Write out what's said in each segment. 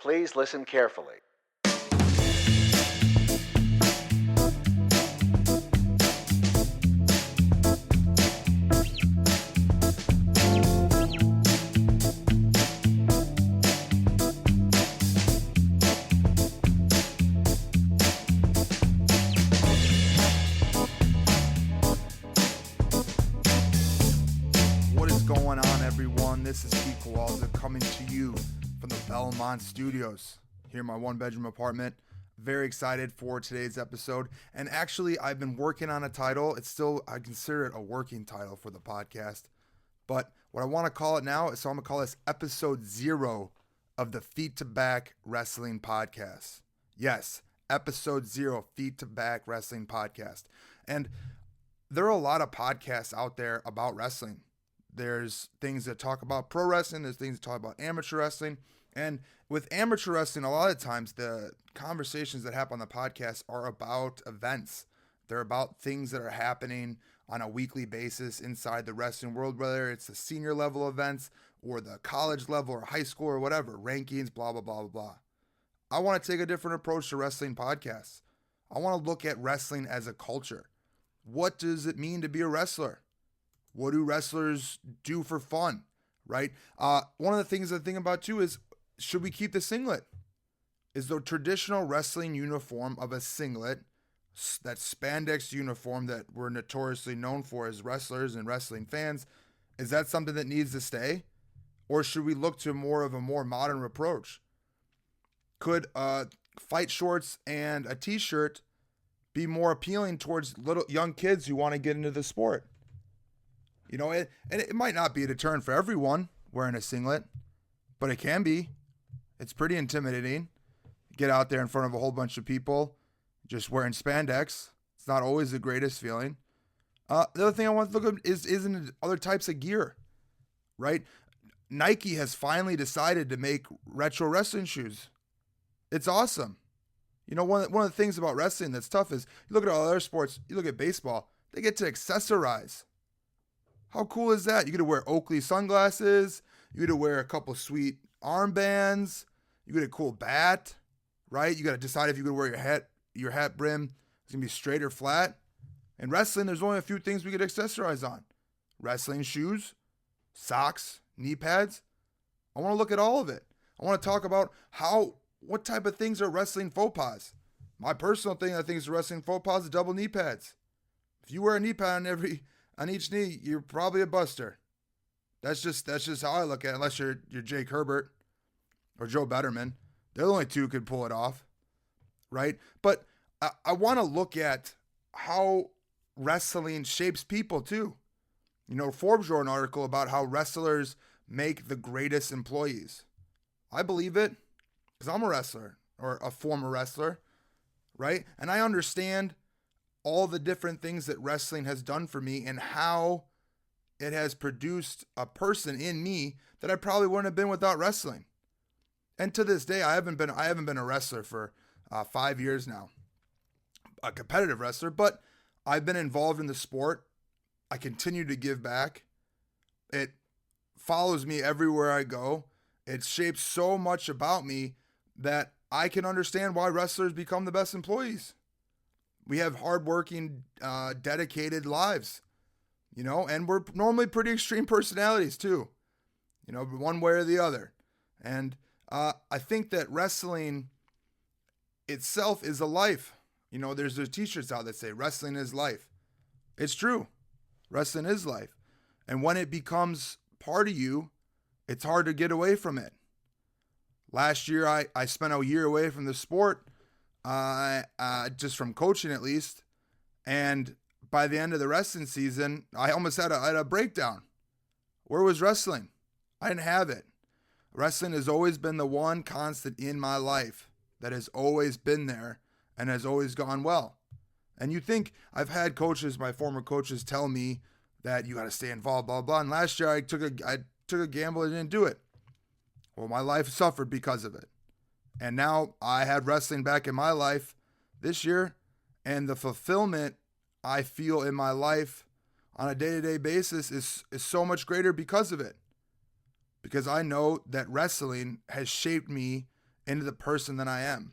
Please listen carefully. What is going on, everyone? This is Pete Kowalczyk coming to you from the Belmont Studios here in my one-bedroom apartment. Very excited for today's episode. And actually, I've been working on a title. I consider it a working title for the podcast. But what I want to call it now is, I'm going to call this episode 0 of the Feet to Back Wrestling Podcast. Yes, episode 0, Feet to Back Wrestling Podcast. And there are a lot of podcasts out there about wrestling. There's things that talk about pro wrestling. There's things that talk about amateur wrestling. And with amateur wrestling, a lot of times the conversations that happen on the podcast are about events. They're about things that are happening on a weekly basis inside the wrestling world, whether it's the senior level events or the college level or high school or whatever, rankings, blah, blah, blah, blah, blah. I want to take a different approach to wrestling podcasts. I want to look at wrestling as a culture. What does it mean to be a wrestler? What do wrestlers do for fun, right? One of the things I think about too is, should we keep the singlet? Is the traditional wrestling uniform of a singlet, that spandex uniform that we're notoriously known for as wrestlers and wrestling fans, is that something that needs to stay? Or should we look to a more modern approach? Could fight shorts and a t-shirt be more appealing towards little young kids who want to get into the sport? You know, it might not be a deterrent for everyone wearing a singlet, but it can be. It's pretty intimidating. Get out there in front of a whole bunch of people just wearing spandex. It's not always the greatest feeling. The other thing I want to look at is in other types of gear, right? Nike has finally decided to make retro wrestling shoes. It's awesome. You know, one of the things about wrestling that's tough is, you look at all other sports, you look at baseball, they get to accessorize. How cool is that? You get to wear Oakley sunglasses. You get to wear a couple sweet armbands. You get a cool bat, right? You got to decide if you're going to wear your hat brim is going to be straight or flat. In wrestling, there's only a few things we could accessorize on. Wrestling shoes, socks, knee pads. I want to look at all of it. I want to talk about what type of things are wrestling faux pas. My personal thing, I think, is wrestling faux pas is double knee pads. If you wear a knee pad on each knee, you're probably a buster. That's just how I look at it, unless you're Jake Herbert or Joe Betterman. They're the only two who could pull it off, right? But I want to look at how wrestling shapes people too. You know, Forbes wrote an article about how wrestlers make the greatest employees. I believe it because I'm a wrestler or a former wrestler, right? And I understand all the different things that wrestling has done for me and how it has produced a person in me that I probably wouldn't have been without wrestling. And to this day, I haven't been a wrestler for 5 years now, a competitive wrestler, but I've been involved in the sport. I continue to give back. It follows me everywhere I go. It shapes so much about me that I can understand why wrestlers become the best employees. We have hardworking, dedicated lives, you know, and we're normally pretty extreme personalities too, you know, one way or the other. And I think that wrestling itself is a life. You know, there's t-shirts out that say wrestling is life. It's true. Wrestling is life. And when it becomes part of you, it's hard to get away from it. Last year, I spent a year away from the sport, just from coaching at least. And by the end of the wrestling season, I almost had a breakdown. Where was wrestling? I didn't have it. Wrestling has always been the one constant in my life that has always been there and has always gone well. And you think I've had coaches, my former coaches, tell me that you got to stay involved, blah, blah. And last year I took a gamble and didn't do it. Well, my life suffered because of it. And now I had wrestling back in my life this year, and the fulfillment I feel in my life on a day-to-day basis is so much greater because of it. Because I know that wrestling has shaped me into the person that I am.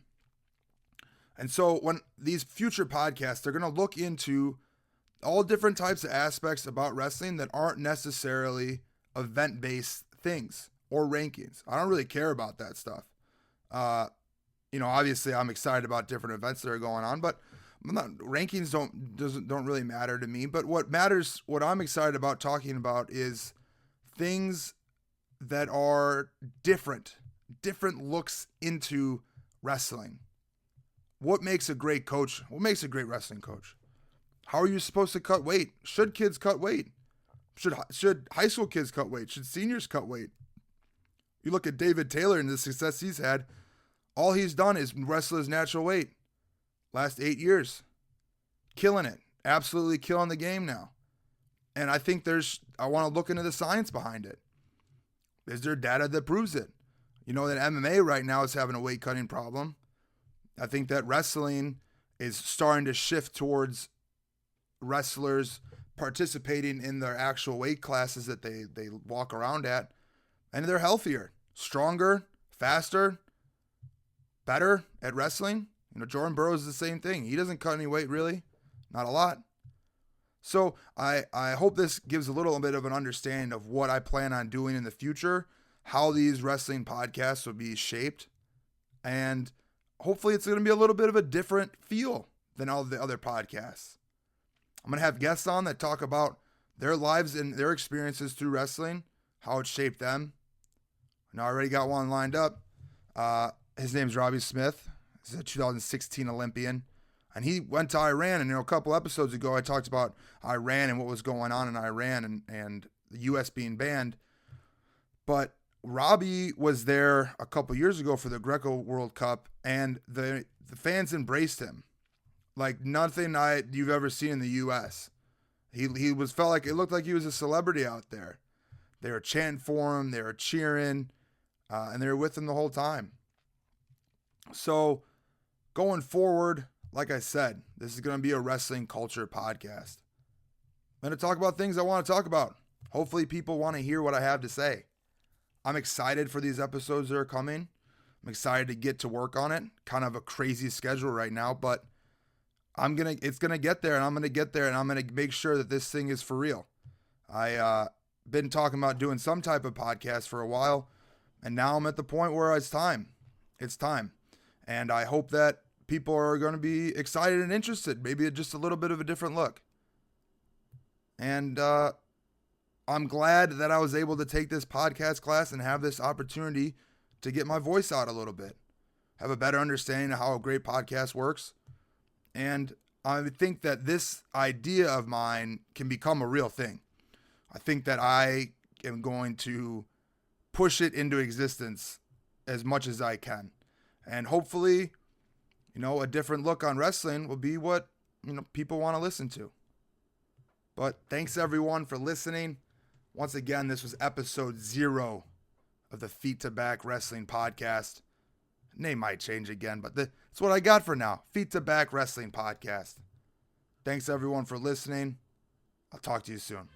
And so when these future podcasts, they're going to look into all different types of aspects about wrestling that aren't necessarily event-based things or rankings. I don't really care about that stuff. Obviously I'm excited about different events that are going on, but rankings don't really matter to me. But what matters, what I'm excited about talking about, is things that are different looks into wrestling. What makes a great coach? What makes a great wrestling coach? How are you supposed to cut weight? Should kids cut weight? Should high school kids cut weight? Should seniors cut weight? You look at David Taylor and the success he's had. All he's done is wrestle his natural weight. Last 8 years. Killing it. Absolutely killing the game now. And I think I want to look into the science behind it. Is there data that proves it? You know that MMA right now is having a weight cutting problem. I think that wrestling is starting to shift towards wrestlers participating in their actual weight classes that they walk around at, and they're healthier, stronger, faster, better at wrestling. Jordan Burroughs is the same thing. He doesn't cut any weight, really. Not a lot. So I hope this gives a little bit of an understanding of what I plan on doing in the future, how these wrestling podcasts will be shaped, and hopefully it's going to be a little bit of a different feel than all the other podcasts. I'm going to have guests on that talk about their lives and their experiences through wrestling, how it shaped them. And I already got one lined up. His name's Robbie Smith. He's a 2016 Olympian. And he went to Iran. And a couple episodes ago, I talked about Iran and what was going on in Iran and the U.S. being banned. But Robbie was there a couple years ago for the Greco World Cup, and the fans embraced him like nothing you've ever seen in the U.S. He felt like it looked like he was a celebrity out there. They were chanting for him, they were cheering, and they were with him the whole time. So going forward, like I said, this is going to be a wrestling culture podcast. I'm going to talk about things I want to talk about. Hopefully people want to hear what I have to say. I'm excited for these episodes that are coming. I'm excited to get to work on it. Kind of a crazy schedule right now, but it's gonna get there, and I'm gonna get there, and I'm gonna make sure that this thing is for real. I been talking about doing some type of podcast for a while, and now I'm at the point where it's time. It's time, and I hope that people are going to be excited and interested. Maybe just a little bit of a different look. And I'm glad that I was able to take this podcast class and have this opportunity to get my voice out a little bit, have a better understanding of how a great podcast works. And I think that this idea of mine can become a real thing. I think that I am going to push it into existence as much as I can. And hopefully, a different look on wrestling will be what, people want to listen to. But thanks everyone for listening. Once again, this was episode 0 of the Feet to Back Wrestling Podcast. Name might change again, but that's what I got for now. Feet to Back Wrestling Podcast. Thanks everyone for listening. I'll talk to you soon.